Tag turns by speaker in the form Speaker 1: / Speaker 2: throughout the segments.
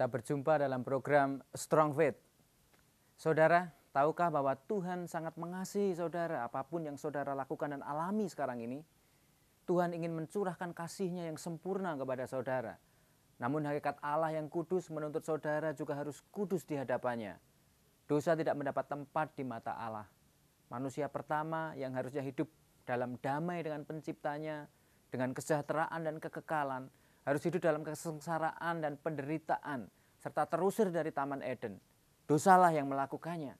Speaker 1: Kita berjumpa dalam program Strong Faith. Saudara, tahukah bahwa Tuhan sangat mengasihi saudara apapun yang saudara lakukan dan alami sekarang ini? Tuhan ingin mencurahkan kasih-Nya yang sempurna kepada saudara. Namun hakikat Allah yang kudus menuntut saudara juga harus kudus di hadapannya. Dosa tidak mendapat tempat di mata Allah. Manusia pertama yang harusnya hidup dalam damai dengan penciptanya, dengan kesejahteraan dan kekekalan, harus hidup dalam kesengsaraan dan penderitaan, serta terusir dari Taman Eden. Dosalah yang melakukannya.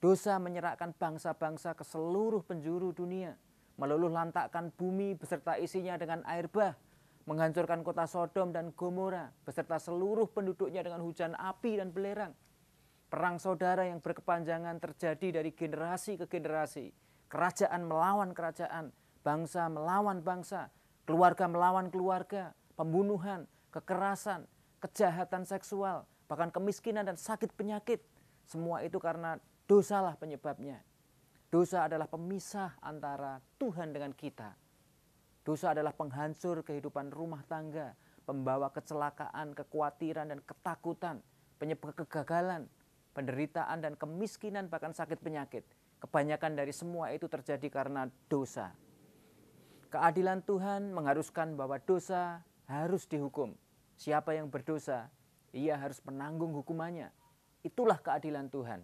Speaker 1: Dosa menyerahkan bangsa-bangsa ke seluruh penjuru dunia, meluluh lantakkan bumi beserta isinya dengan air bah, menghancurkan kota Sodom dan Gomora beserta seluruh penduduknya dengan hujan api dan belerang. Perang saudara yang berkepanjangan terjadi dari generasi ke generasi. Kerajaan melawan kerajaan, bangsa melawan bangsa, keluarga melawan keluarga, pembunuhan, kekerasan, kejahatan seksual, bahkan kemiskinan dan sakit penyakit. Semua itu karena dosalah penyebabnya. Dosa adalah pemisah antara Tuhan dengan kita. Dosa adalah penghancur kehidupan rumah tangga, pembawa kecelakaan, kekhawatiran dan ketakutan, penyebab kegagalan, penderitaan dan kemiskinan, bahkan sakit penyakit. Kebanyakan dari semua itu terjadi karena dosa. Keadilan Tuhan mengharuskan bahwa dosa harus dihukum. Siapa yang berdosa, ia harus menanggung hukumannya. Itulah keadilan Tuhan.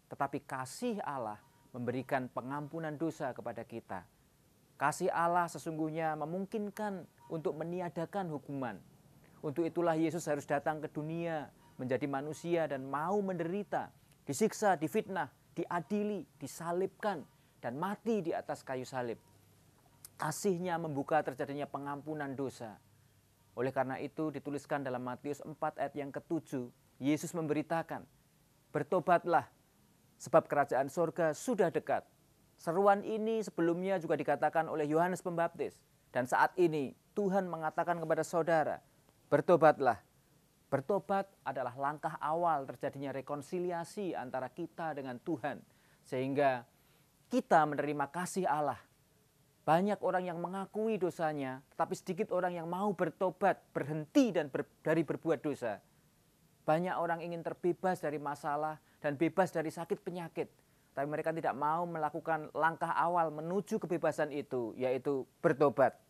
Speaker 1: Tetapi kasih Allah memberikan pengampunan dosa kepada kita. Kasih Allah sesungguhnya memungkinkan untuk meniadakan hukuman. Untuk itulah Yesus harus datang ke dunia, menjadi manusia dan mau menderita, disiksa, difitnah, diadili, disalibkan, dan mati di atas kayu salib. Kasih-Nya membuka terjadinya pengampunan dosa. Oleh karena itu dituliskan dalam Matius 4 ayat yang ke-7, Yesus memberitakan, bertobatlah sebab kerajaan surga sudah dekat. Seruan ini sebelumnya juga dikatakan oleh Yohanes Pembaptis. Dan saat ini Tuhan mengatakan kepada saudara, bertobatlah. Bertobat adalah langkah awal terjadinya rekonsiliasi antara kita dengan Tuhan. Sehingga kita menerima kasih Allah. Banyak orang yang mengakui dosanya, tetapi sedikit orang yang mau bertobat, berhenti dari berbuat dosa. Banyak orang ingin terbebas dari masalah dan bebas dari sakit penyakit. Tapi mereka tidak mau melakukan langkah awal menuju kebebasan itu, yaitu bertobat.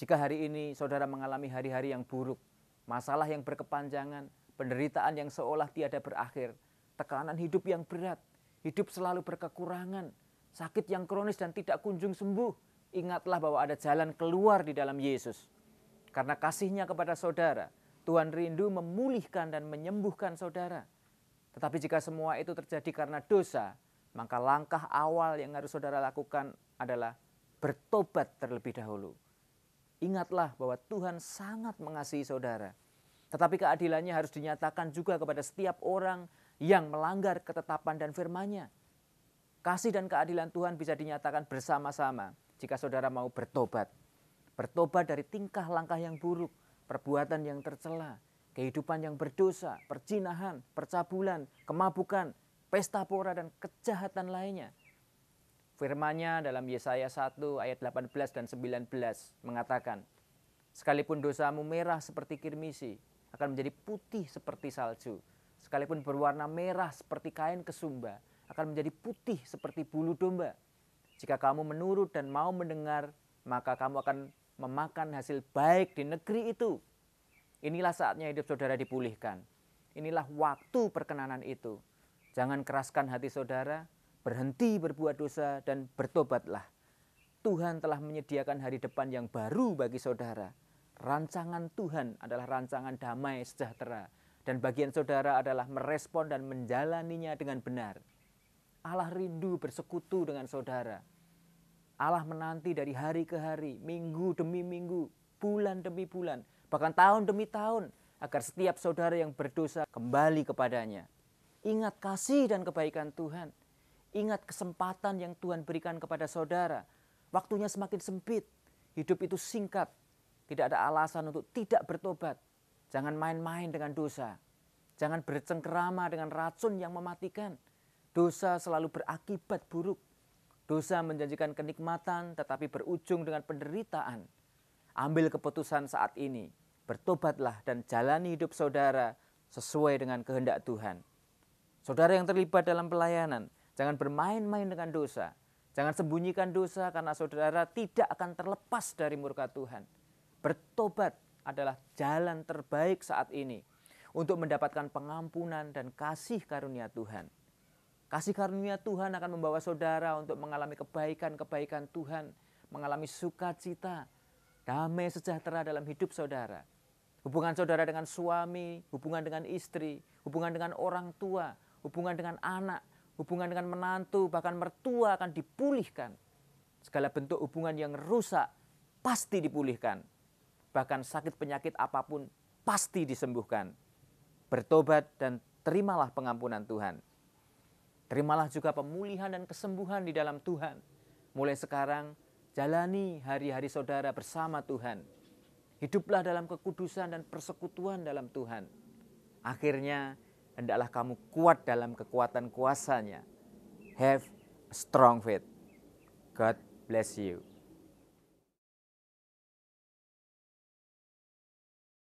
Speaker 1: Jika hari ini saudara mengalami hari-hari yang buruk, masalah yang berkepanjangan, penderitaan yang seolah tiada berakhir, tekanan hidup yang berat, hidup selalu berkekurangan, sakit yang kronis dan tidak kunjung sembuh, ingatlah bahwa ada jalan keluar di dalam Yesus. Karena kasih-Nya kepada saudara, Tuhan rindu memulihkan dan menyembuhkan saudara. Tetapi jika semua itu terjadi karena dosa, maka langkah awal yang harus saudara lakukan adalah bertobat terlebih dahulu. Ingatlah bahwa Tuhan sangat mengasihi saudara. Tetapi keadilannya harus dinyatakan juga kepada setiap orang yang melanggar ketetapan dan firman-Nya. Kasih dan keadilan Tuhan bisa dinyatakan bersama-sama jika saudara mau bertobat. Bertobat dari tingkah langkah yang buruk, perbuatan yang tercela, kehidupan yang berdosa, perzinahan, percabulan, kemabukan, pesta pora dan kejahatan lainnya. Firman-Nya dalam Yesaya 1 ayat 18 dan 19 mengatakan, sekalipun dosamu merah seperti kirmisi, akan menjadi putih seperti salju. Sekalipun berwarna merah seperti kain kesumba, akan menjadi putih seperti bulu domba. Jika kamu menurut dan mau mendengar, maka kamu akan memakan hasil baik di negeri itu. Inilah saatnya hidup saudara dipulihkan. Inilah waktu perkenanan itu. Jangan keraskan hati saudara, berhenti berbuat dosa dan bertobatlah. Tuhan telah menyediakan hari depan yang baru bagi saudara. Rancangan Tuhan adalah rancangan damai sejahtera. Dan bagian saudara adalah merespon dan menjalaninya dengan benar. Allah rindu bersekutu dengan saudara. Allah menanti dari hari ke hari, minggu demi minggu, bulan demi bulan, bahkan tahun demi tahun, agar setiap saudara yang berdosa kembali kepadanya. Ingat kasih dan kebaikan Tuhan. Ingat kesempatan yang Tuhan berikan kepada saudara. Waktunya semakin sempit. Hidup itu singkat. Tidak ada alasan untuk tidak bertobat. Jangan main-main dengan dosa. Jangan bercengkerama dengan racun yang mematikan. Dosa selalu berakibat buruk. Dosa menjanjikan kenikmatan tetapi berujung dengan penderitaan. Ambil keputusan saat ini. Bertobatlah dan jalani hidup saudara sesuai dengan kehendak Tuhan. Saudara yang terlibat dalam pelayanan, jangan bermain-main dengan dosa. Jangan sembunyikan dosa karena saudara tidak akan terlepas dari murka Tuhan. Bertobat adalah jalan terbaik saat ini untuk mendapatkan pengampunan dan kasih karunia Tuhan. Kasih karunia Tuhan akan membawa saudara untuk mengalami kebaikan-kebaikan Tuhan, mengalami sukacita, damai sejahtera dalam hidup saudara. Hubungan saudara dengan suami, hubungan dengan istri, hubungan dengan orang tua, hubungan dengan anak, hubungan dengan menantu, bahkan mertua akan dipulihkan. Segala bentuk hubungan yang rusak pasti dipulihkan. Bahkan sakit penyakit apapun pasti disembuhkan. Bertobat dan terimalah pengampunan Tuhan. Terimalah juga pemulihan dan kesembuhan di dalam Tuhan. Mulai sekarang, jalani hari-hari saudara bersama Tuhan. Hiduplah dalam kekudusan dan persekutuan dalam Tuhan. Akhirnya, hendaklah kamu kuat dalam kekuatan kuasa-Nya. Have a strong faith. God bless you.